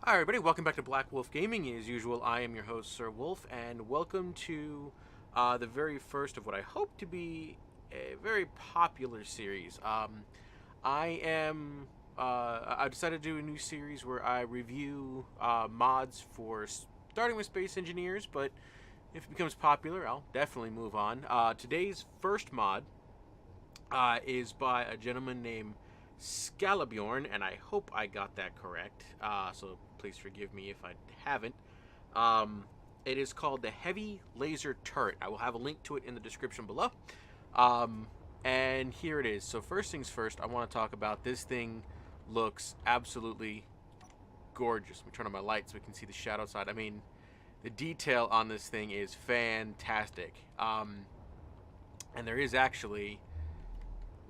Hi everybody, welcome back to Black Wolf Gaming. As usual, I am your host, Sir Wulfe, and welcome to the very first of what I hope to be a very popular series. I decided to do a new series where I review mods for starting with Space Engineers, but if it becomes popular, I'll definitely move on. Today's first mod is by a gentleman named Skallabjorn, and I hope I got that correct. So please forgive me if I haven't. It is called the Heavy Laser Turret. I will have a link to it in the description below. And here it is. So first things first, I want to talk about this thing. Looks absolutely gorgeous. Let me turn on my light so we can see the shadow side. I mean, the detail on this thing is fantastic. And there is actually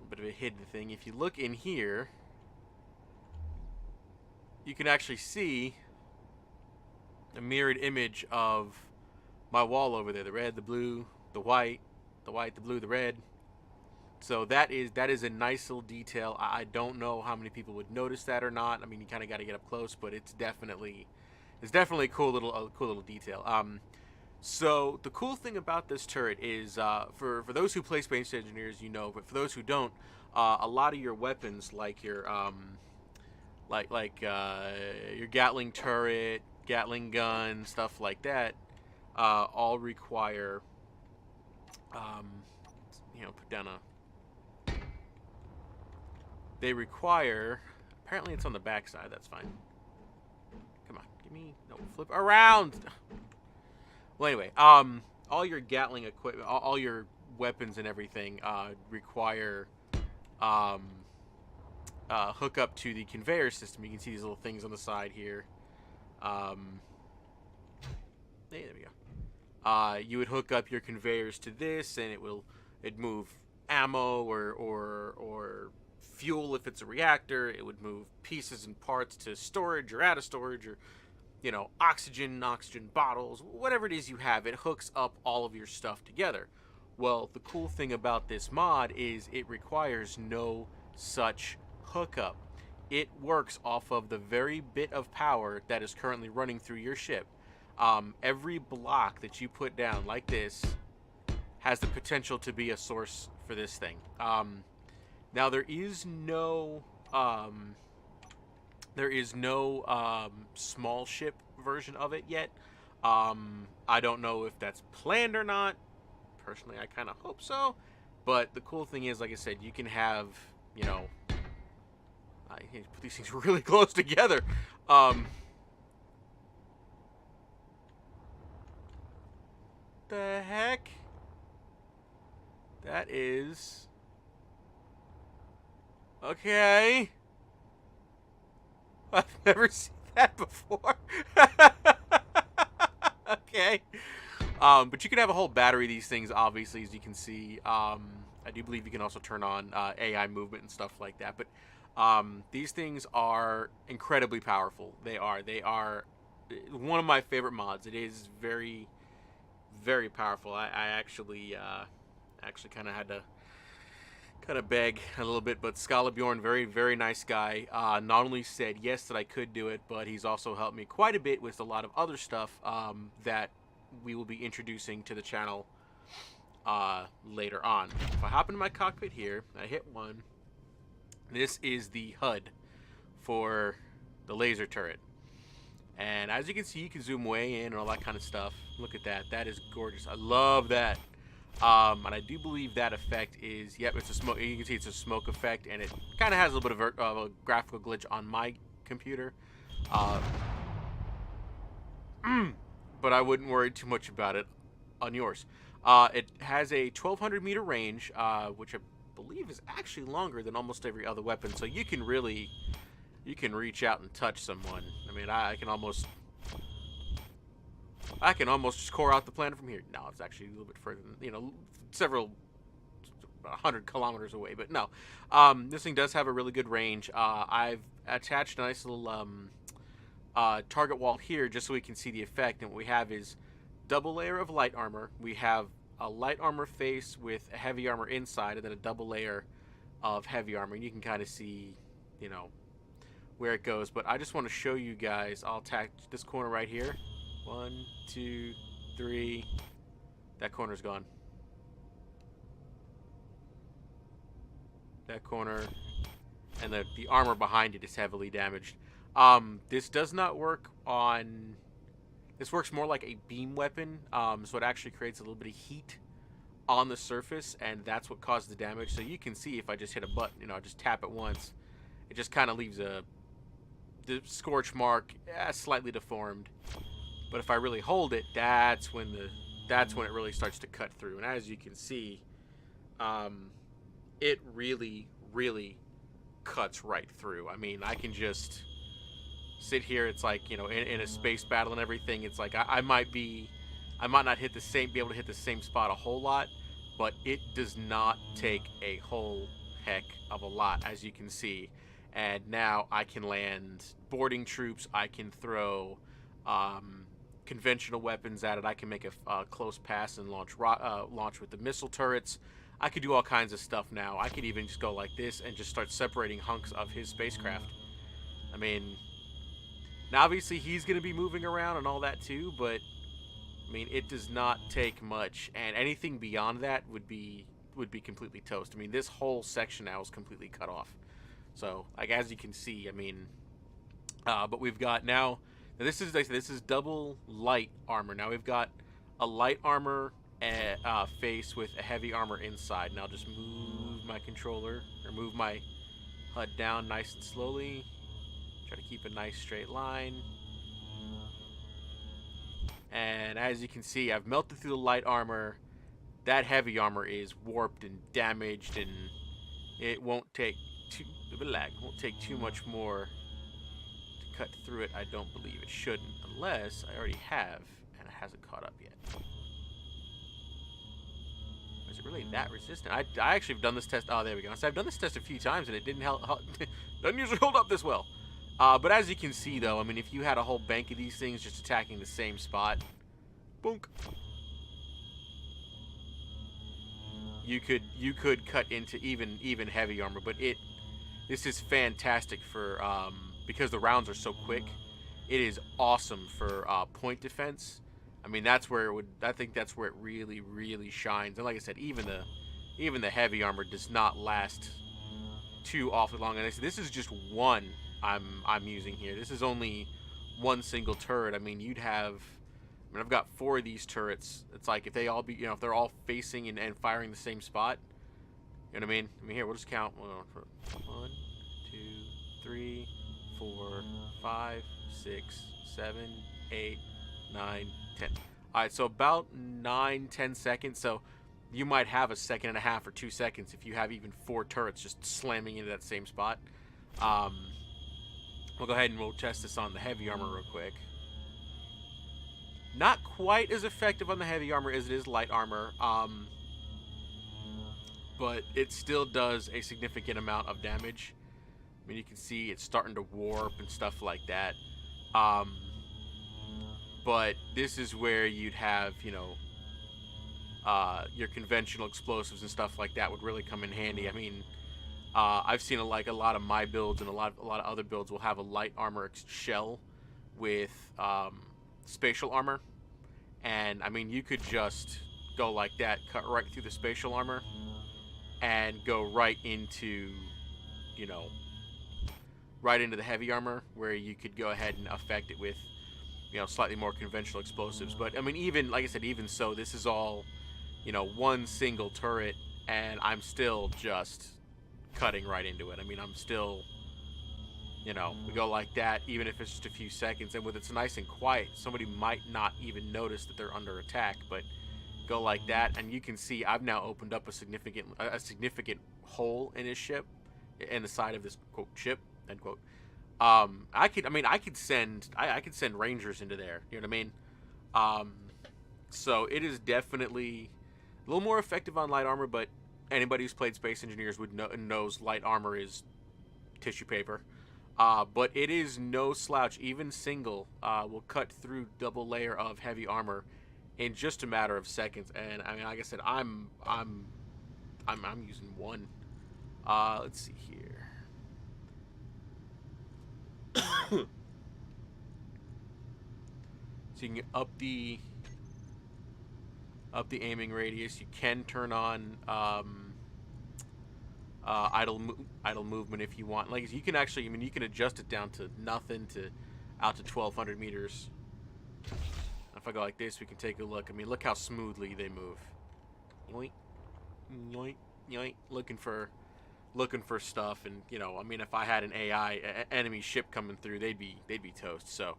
bit of a hidden thing. If you look in here, you can actually see a mirrored image of my wall over there. The red, the blue, the white, the blue, the red. So that is a nice little detail. I don't know how many people would notice that or not. I mean, you kind of got to get up close, but it's definitely a cool little detail. So the cool thing about this turret is, for those who play Space Engineers, you know, but for those who don't, a lot of your weapons, like your your Gatling turret, Gatling gun, stuff like that, all require, put down a. They require. Apparently, it's on the back side. That's fine. Come on, give me no flip around. Well, anyway, all your Gatling equipment, all your weapons and everything require hook up to the conveyor system. You can see these little things on the side here. Hey, there we go. You would hook up your conveyors to this, and it'd move ammo or fuel if it's a reactor. It would move pieces and parts to storage or out of storage, or oxygen bottles, whatever it is you have. It hooks up all of your stuff together. Well, the cool thing about this mod is it requires no such hookup. It works off of the very bit of power that is currently running through your ship. Every block that you put down like this has the potential to be a source for this thing. Now there is no small ship version of it yet. I don't know if that's planned or not. Personally, I kind of hope so. But the cool thing is, like I said, you can have, I put these things really close together. The heck? That is... Okay. I've never seen that before. Okay. But you can have a whole battery of these things, obviously, as you can see. I do believe you can also turn on AI movement and stuff like that. But these things are incredibly powerful. They are one of my favorite mods. It is very, very powerful. I actually kind of had to beg a little bit, but Skallabjorn, very, very nice guy, not only said yes that I could do it, but he's also helped me quite a bit with a lot of other stuff that we will be introducing to the channel later on. If I hop into my cockpit here, I hit one. This is the HUD for the laser turret. And as you can see, you can zoom way in and all that kind of stuff. Look at that. That is gorgeous. I love that. And I do believe that effect is, yep, it's a smoke. You can see it's a smoke effect, and it kind of has a little bit of a graphical glitch on my computer. But I wouldn't worry too much about it on yours. It has a 1,200 meter range, which I believe is actually longer than almost every other weapon. So you can reach out and touch someone. I mean, I can almost just core out the planet from here. No, it's actually a little bit further than, several 100 kilometers away. But no, this thing does have a really good range. I've attached a nice little target wall here just so we can see the effect. And what we have is double layer of light armor. We have a light armor face with a heavy armor inside, and then a double layer of heavy armor. And you can kind of see, where it goes, but I just want to show you guys. I'll attack this corner right here. 1, 2, 3. That corner's gone. That corner, and the armor behind it is heavily damaged. This does not work on. This works more like a beam weapon, so it actually creates a little bit of heat on the surface, and that's what caused the damage. So you can see if I just hit a button, you know, I just tap it once, it just kind of leaves the scorch mark, slightly deformed. But if I really hold it, that's when it really starts to cut through. And as you can see, it really, really cuts right through. I mean, I can just sit here. It's like, you know, in a space battle and everything. It's like I might be able to hit the same spot a whole lot, but it does not take a whole heck of a lot, as you can see. And now I can land boarding troops. I can throw conventional weapons at it. I can make a close pass and launch with the missile turrets. I could do all kinds of stuff now. I could even just go like this and just start separating hunks of his spacecraft. I mean, now obviously he's going to be moving around and all that too, but I mean, it does not take much, and anything beyond that would be completely toast. I mean, this whole section now is completely cut off. So, like, as you can see, I mean, but we've got now this is double light armor. Now we've got a light armor face with a heavy armor inside. Now just move my controller, or move my HUD down nice and slowly. Try to keep a nice straight line. And as you can see, I've melted through the light armor. That heavy armor is warped and damaged, and it won't take too much more to cut through it. I don't believe it shouldn't, unless I already have, and it hasn't caught up yet. Is it really that resistant? I actually have done this test. Oh, there we go. So I've done this test a few times, and it didn't doesn't usually hold up this well. But as you can see, though, I mean, if you had a whole bank of these things just attacking the same spot, boonk, you could cut into even heavy armor. But this is fantastic for because the rounds are so quick. It is awesome for point defense. I mean, I think that's where it really, really shines. And like I said, even the heavy armor does not last too awfully long. And this is just one I'm using here. This is only one single turret. I mean, I've got 4 of these turrets. It's like if they're all facing and firing the same spot. You know what I mean? I mean, here, we'll just count. 1, 2, 3, 4, 5, 6, 7, 8, 9, 10. Alright, so about 9-10 seconds. So you might have a second and a half or 2 seconds if you have even 4 turrets just slamming into that same spot. We'll go ahead and we'll test this on the heavy armor real quick. Not quite as effective on the heavy armor as it is light armor, but it still does a significant amount of damage. I mean, you can see it's starting to warp and stuff like that. But this is where you'd have, you know, your conventional explosives and stuff like that would really come in handy. I mean, I've seen a lot of my builds and a lot of other builds will have a light armor shell with spatial armor, and I mean, you could just go like that, cut right through the spatial armor, and go right into, you know, right into the heavy armor, where you could go ahead and affect it with, you know, slightly more conventional explosives. But I mean, even like I said, even so, this is all, you know, one single turret, and I'm still just cutting right into it. I mean, I'm still, you know, we go like that, even if it's just a few seconds, and with it's nice and quiet, somebody might not even notice that they're under attack. But go like that, and you can see I've now opened up a significant hole in his ship, in the side of this quote ship end quote. I could send rangers into there. You know what I mean? So it is definitely a little more effective on light armor, but anybody who's played Space Engineers knows light armor is tissue paper. But it is no slouch. Even single will cut through double layer of heavy armor in just a matter of seconds. And I mean, like I said, I'm using one. Let's see here. So you can up the aiming radius. You can turn on idle movement if you want. Like you can actually, I mean, you can adjust it down to nothing to out to 1,200 meters. If I go like this, we can take a look. I mean, look how smoothly they move. Yoink, yoink, yoink. Looking for stuff, and you know, I mean, if I had an enemy ship coming through, they'd be toast. So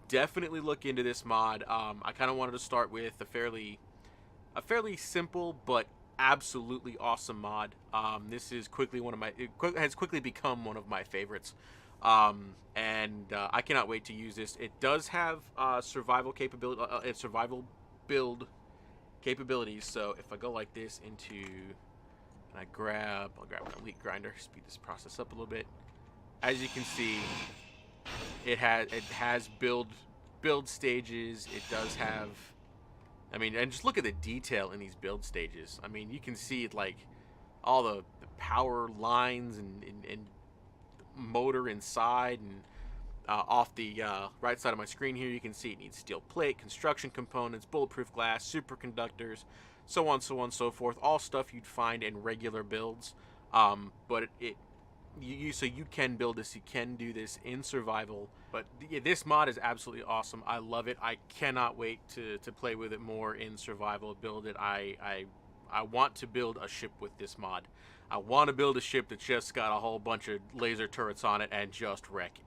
definitely look into this mod. I kind of wanted to start with a fairly simple but absolutely awesome mod. This is has quickly become one of my favorites, and I cannot wait to use this. It does have survival build capabilities. So if I go like this into, and I'll grab an elite grinder, speed this process up a little bit. As you can see, it has build stages. It does have, I mean, and just look at the detail in these build stages. I mean, you can see like all the power lines and motor inside, and off the right side of my screen here, you can see it needs steel plate, construction components, bulletproof glass, superconductors, so on, so forth. All stuff you'd find in regular builds, but so you can build this, you can do this in survival. But this mod is absolutely awesome. I love it. I cannot wait to play with it more in survival, build it. I want to build a ship with this mod. I want to build a ship that's just got a whole bunch of laser turrets on it and just wreck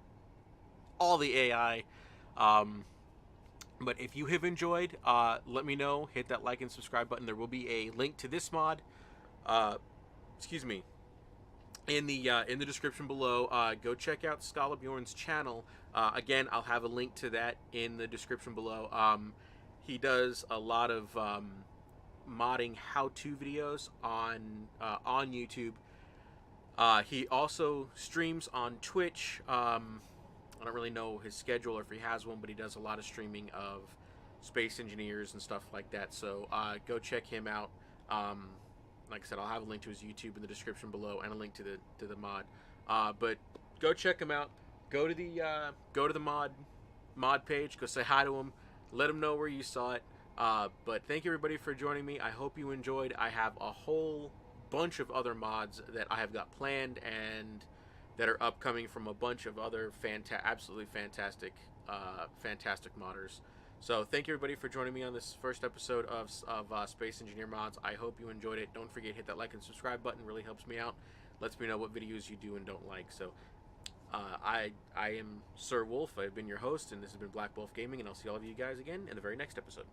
all the AI. But if you have enjoyed, let me know. Hit that like and subscribe button. There will be a link to this mod. Excuse me. In the description below. Go check out Skallabjorn's channel. Again, I'll have a link to that in the description below. He does a lot of modding how-to videos on YouTube. He also streams on Twitch. I don't really know his schedule or if he has one, but he does a lot of streaming of space engineers and stuff like that. So go check him out. Like I said, I'll have a link to his YouTube in the description below and a link to the mod. But go check him out. Go to the mod page. Go say hi to him. Let him know where you saw it. But thank you everybody for joining me. I hope you enjoyed. I have a whole bunch of other mods that I have got planned and that are upcoming from a bunch of other absolutely fantastic modders. So thank you everybody for joining me on this first episode of Space Engineer Mods. I hope you enjoyed it. Don't forget to hit that like and subscribe button. It really helps me out. Lets me know what videos you do and don't like. So I am Sir Wulfe. I've been your host, and this has been Black Wolf Gaming, and I'll see all of you guys again in the very next episode.